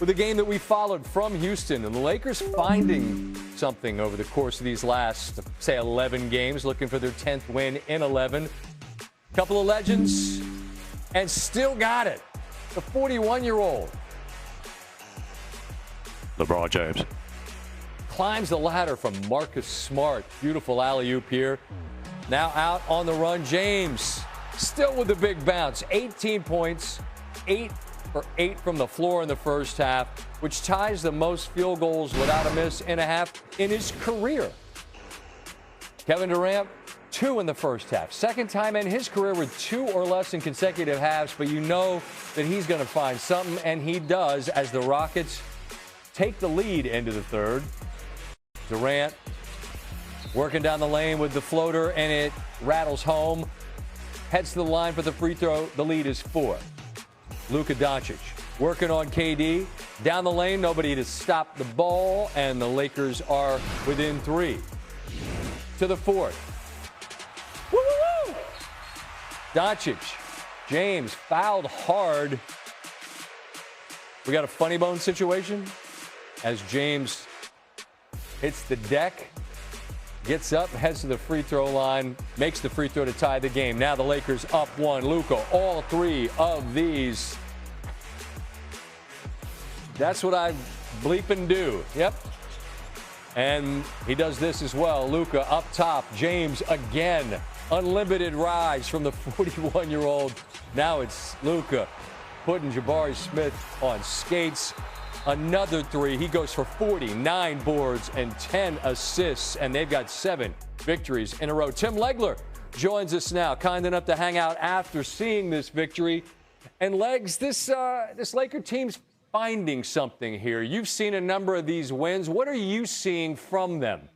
with a game that we followed from Houston, and the Lakers finding something over the course of these last, say, 11 games, looking for their 10th win in 11. Couple of legends, and still got it. The 41-year-old LeBron James climbs the ladder from Marcus Smart. Beautiful alley-oop here. Now out on the run, James still with the big bounce. 18 points, 8 for 8 from the floor in the first half, which ties the most field goals without a miss and a half in his career. Kevin Durant, 2 in the first half. Second time in his career with 2 or less in consecutive halves, but you know that he's going to find something, and he does as the Rockets take the lead into the third. Durant working down the lane with the floater, and it rattles home. Heads to the line for the free throw. The lead is 4. Luka Doncic working on KD. Down the lane, nobody to stop the ball, and the Lakers are within 3. To the fourth. Woo-woo-woo! Doncic. James fouled hard. We got a funny bone situation as James hits the deck, gets up, heads to the free throw line, makes the free throw to tie the game. Now the Lakers up 1. Luka, all 3 of these. That's what I bleep and do. Yep. And he does this as well. Luka up top. James again. Unlimited rise from the 41-year-old. Now it's Luka putting Jabari Smith on skates. Another 3. He goes for 49 boards and 10 assists, and they've got 7 victories in a row. Tim Legler joins us now, kind enough to hang out after seeing this victory. And Legs, this Laker team's finding something here. You've seen a number of these wins. What are you seeing from them?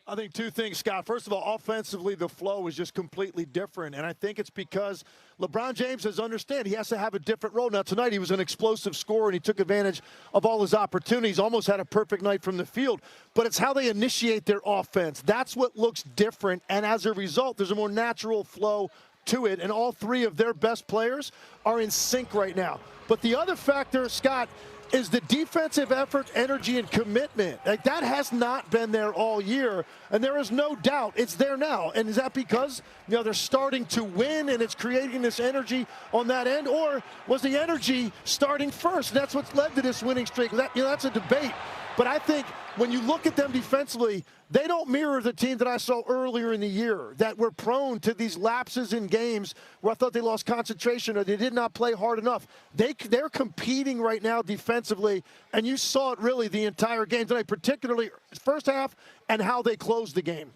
I think 2 things, Scott. First of all, offensively, the flow is just completely different. And I think it's because LeBron James has understood he has to have a different role. Now, tonight he was an explosive scorer, and he took advantage of all his opportunities, almost had a perfect night from the field. But it's how they initiate their offense. That's what looks different. And as a result, there's a more natural flow to it. And all 3 of their best players are in sync right now. But the other factor, Scott, is the defensive effort, energy, and commitment. Like, that has not been there all year, and there is no doubt it's there now. And is that because, they're starting to win and it's creating this energy on that end, or was the energy starting first? And that's what's led to this winning streak. That's a debate. But I think when you look at them defensively, they don't mirror the team that I saw earlier in the year that were prone to these lapses in games where I thought they lost concentration or they did not play hard enough. They're competing right now defensively, and you saw it really the entire game tonight, particularly first half and how they closed the game.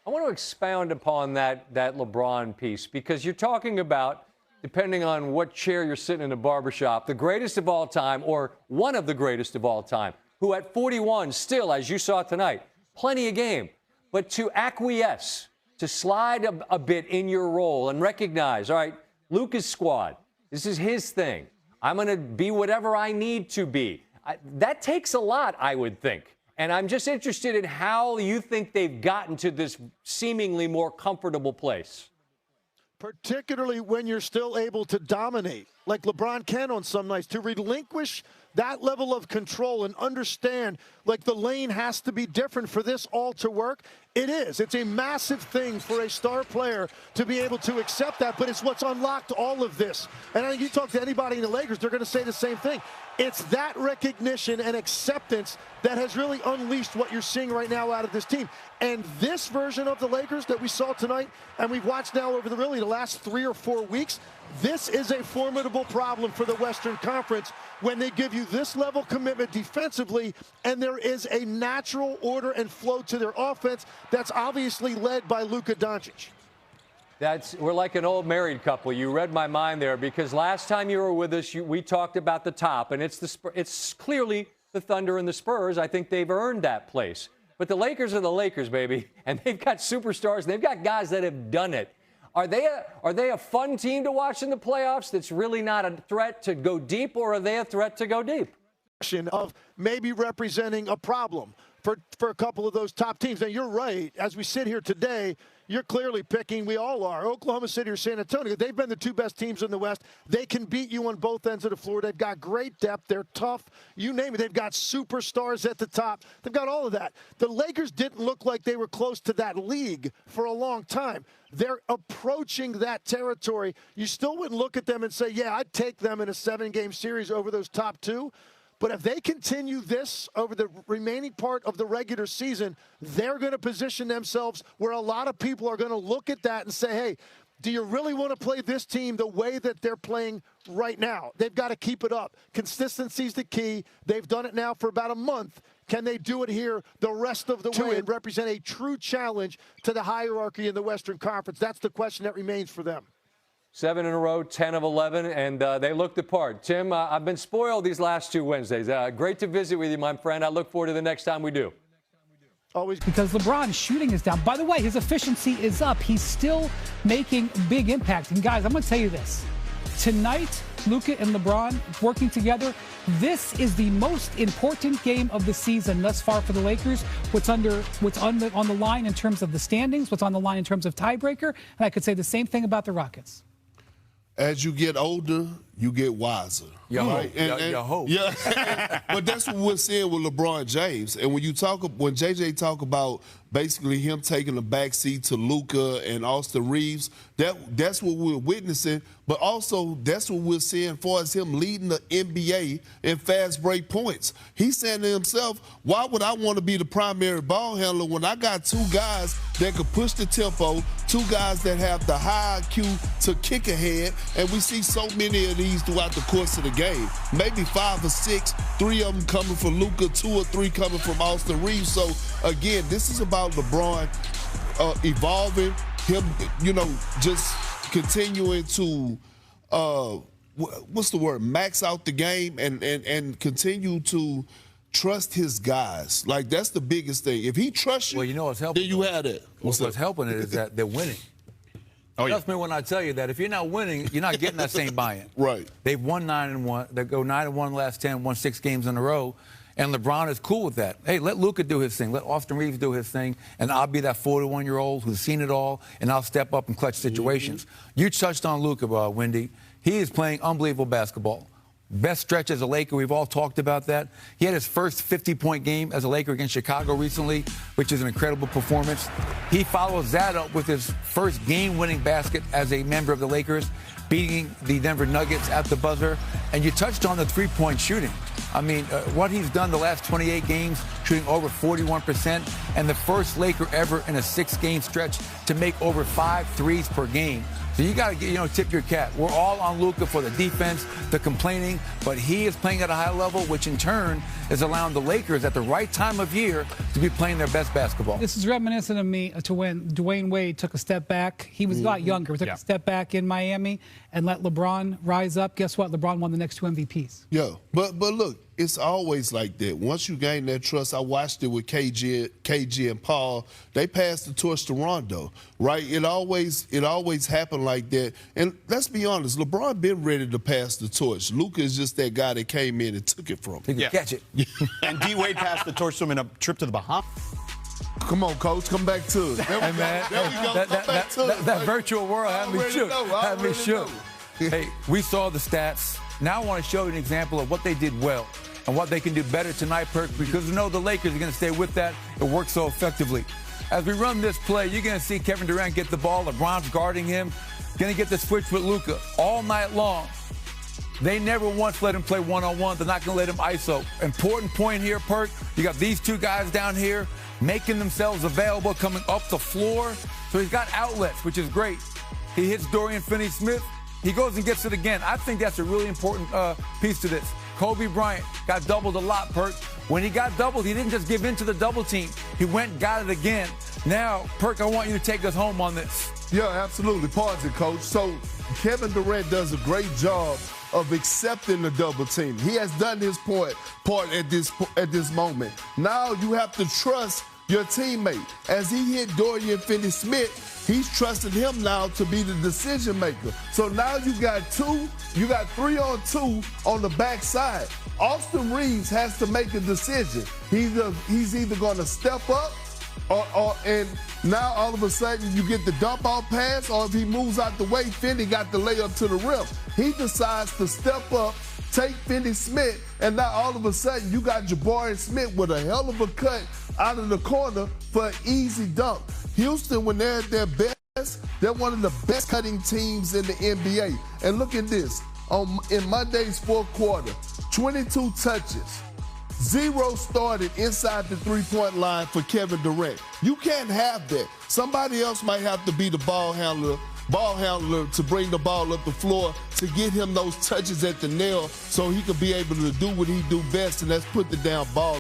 I want to expound upon that LeBron piece, because you're talking about, depending on what chair you're sitting in a barbershop, the greatest of all time or one of the greatest of all time, who at 41 still, as you saw tonight, plenty of game. But to acquiesce, to slide a bit in your role and recognize, all right, Luka's squad, this is his thing. I'm going to be whatever I need to be. That takes a lot, I would think. And I'm just interested in how you think they've gotten to this seemingly more comfortable place. Particularly when you're still able to dominate, like LeBron can on some nights, to relinquish that level of control and understand, like, the lane has to be different for this all to work. It is. It's a massive thing for a star player to be able to accept that, but it's what's unlocked all of this. And I think you talk to anybody in the Lakers, they're going to say the same thing. It's that recognition and acceptance that has really unleashed what you're seeing right now out of this team. And this version of the Lakers that we saw tonight, and we've watched now over the last 3 or 4 weeks, this is a formidable problem for the Western Conference when they give you this level commitment defensively, and there is a natural order and flow to their offense that's obviously led by Luka Doncic. We're like an old married couple. You read my mind there, because last time you were with us, we talked about the top, and it's clearly the Thunder and the Spurs. I think they've earned that place. But the Lakers are the Lakers, baby, and they've got superstars. They've got guys that have done it. Are they a fun team to watch in the playoffs that's really not a threat to go deep, or are they a threat to go deep? Of maybe representing a problem for a couple of those top teams. Now, you're right. As we sit here today, you're clearly picking, we all are, Oklahoma City or San Antonio. They've been the two best teams in the West. They can beat you on both ends of the floor. They've got great depth. They're tough. You name it. They've got superstars at the top. They've got all of that. The Lakers didn't look like they were close to that league for a long time. They're approaching that territory. You still wouldn't look at them and say, yeah, I'd take them in a 7-game series over those top two. But if they continue this over the remaining part of the regular season, they're going to position themselves where a lot of people are going to look at that and say, hey, do you really want to play this team the way that they're playing right now? They've got to keep it up. Consistency is the key. They've done it now for about a month. Can they do it here the rest of the way and represent a true challenge to the hierarchy in the Western Conference? That's the question that remains for them. 7 in a row, 10 of 11, and they looked the part. Tim, I've been spoiled these last 2 Wednesdays. Great to visit with you, my friend. I look forward to the next time we do. Always. Because LeBron's shooting is down. By the way, his efficiency is up. He's still making big impact. And guys, I'm going to tell you this. Tonight, Luka and LeBron working together, this is the most important game of the season thus far for the Lakers. What's on the line in terms of the standings, what's on the line in terms of tiebreaker, and I could say the same thing about the Rockets. As you get older, you get wiser. Your right? hope. Yeah. But that's what we're seeing with LeBron James. And when JJ talk about basically him taking a backseat to Luka and Austin Reeves, that's what we're witnessing. But also, that's what we're seeing for as him leading the NBA in fast break points. He's saying to himself, why would I want to be the primary ball handler when I got 2 guys that could push the tempo, 2 guys that have the high IQ to kick ahead, and we see so many of these throughout the course of the game. Maybe 5 or 6, 3 of them coming from Luka, 2 or 3 coming from Austin Reeves. So, again, this is about LeBron evolving, him, just continuing to, max out the game and continue to trust his guys. Like, that's the biggest thing. If he trusts you, what's helping, then you have it. What's helping it is that they're winning. Trust me when I tell you that if you're not winning, you're not getting that same buy-in. Right. They've won 9-1. They go 9-1 last 10, won 6 games in a row. And LeBron is cool with that. Hey, let Luka do his thing. Let Austin Reeves do his thing. And I'll be that 41-year-old who's seen it all, and I'll step up in clutch situations. Mm-hmm. You touched on Luka, Wendy. He is playing unbelievable basketball. Best stretch as a Laker. We've all talked about that. He had his first 50-point game as a Laker against Chicago recently, which is an incredible performance. He follows that up with his first game-winning basket as a member of the Lakers, beating the Denver Nuggets at the buzzer. And you touched on the three-point shooting. I mean, what he's done the last 28 games, shooting over 41%, and the first Laker ever in a 6-game stretch to make over 5 threes per game. So you got to tip your cap. We're all on Luka for the defense, the complaining, but he is playing at a high level, which in turn is allowing the Lakers at the right time of year to be playing their best basketball. This is reminiscent of me to when Dwayne Wade took a step back. He was a lot younger. He took a step back in Miami and let LeBron rise up. Guess what? LeBron won the next 2 MVPs. Yeah, but look, it's always like that. Once you gain that trust, I watched it with KG and Paul. They passed the torch to Rondo, right? It always happened like that. And let's be honest, LeBron been ready to pass the torch. Luka is just that guy that came in and took it from him. He could catch it. And D. Wade passed the torch to him in a trip to the Bahamas. Come on, Coach. Come back to it. Hey, man. That virtual world had me shook. Hey, we saw the stats. Now I want to show you an example of what they did well and what they can do better tonight, Perk, because we know the Lakers are going to stay with that. It works so effectively. As we run this play, you're going to see Kevin Durant get the ball. LeBron's guarding him. Going to get the switch with Luka all night long. They never once let him play one-on-one. They're not going to let him ISO. Important point here, Perk. You got these 2 guys down here making themselves available, coming up the floor. So he's got outlets, which is great. He hits Dorian Finney-Smith. He goes and gets it again. I think that's a really important piece to this. Kobe Bryant got doubled a lot, Perk. When he got doubled, he didn't just give in to the double team. He went and got it again. Now, Perk, I want you to take us home on this. Yeah, absolutely. Pause it, Coach. So Kevin Durant does a great job of accepting the double team. He has done his part at this moment. Now you have to trust your teammate. As he hit Dorian Finney-Smith, he's trusting him now to be the decision maker. So now you got 3-on-2 on the backside. Austin Reeves has to make a decision. He's either going to step up And now all of a sudden you get the dump off pass, or if he moves out the way, Finney got the layup to the rim. He decides to step up, take Finney-Smith, and now all of a sudden you got Jabari Smith with a hell of a cut out of the corner for an easy dunk. Houston, when they're at their best, they're one of the best cutting teams in the NBA. And look at this. In Monday's fourth quarter, 22 touches. 0 started inside the three-point line for Kevin Durant. You can't have that. Somebody else might have to be the ball handler to bring the ball up the floor to get him those touches at the nail so he could be able to do what he do best, and that's put the damn ball